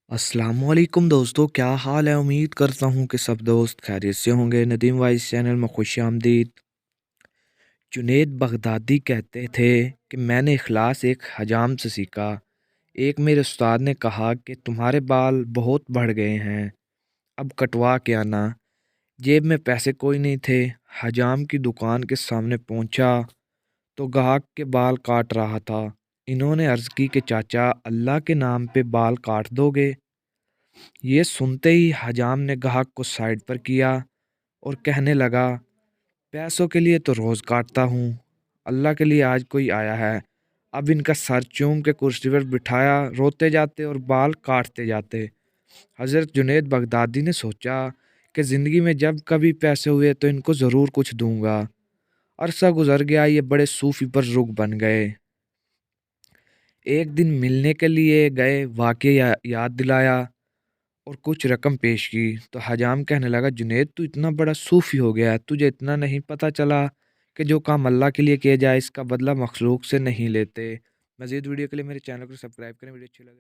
अस्सलाम वालेकुम दोस्तों, क्या हाल है। उम्मीद करता हूँ कि सब दोस्त खैरियत से होंगे। नदीम वाइस चैनल में खुश आमदीद। जुनैद बगदादी कहते थे कि मैंने इखलास एक हजाम से सीखा। एक मेरे उस्ताद ने कहा कि तुम्हारे बाल बहुत बढ़ गए हैं, अब कटवा के आना। जेब में पैसे कोई नहीं थे। हजाम की दुकान के सामने पहुंचा तो ग्राहक के बाल काट रहा था। इन्होंने अर्ज की कि चाचा, अल्लाह के नाम पे बाल काट दोगे। ये सुनते ही हजाम ने ग्राहक को साइड पर किया और कहने लगा, पैसों के लिए तो रोज काटता हूँ, अल्लाह के लिए आज कोई आया है। अब इनका सर चूम के कुर्सी पर बिठाया, रोते जाते और बाल काटते जाते। हजरत जुनैद बगदादी ने सोचा कि जिंदगी में जब कभी पैसे हुए तो इनको जरूर कुछ दूंगा। अरसा गुजर गया, ये बड़े सूफी पर रुख बन गए। एक दिन मिलने के लिए गए, वाकया याद दिलाया और कुछ रकम पेश की तो हजाम कहने लगा, जुनैद तू इतना बड़ा सूफी हो गया है, तुझे इतना नहीं पता चला कि जो काम अल्लाह के लिए किया जाए इसका बदला मखलूक से नहीं लेते। मजीद वीडियो के लिए मेरे चैनल को सब्सक्राइब करें। वीडियो अच्छी लगे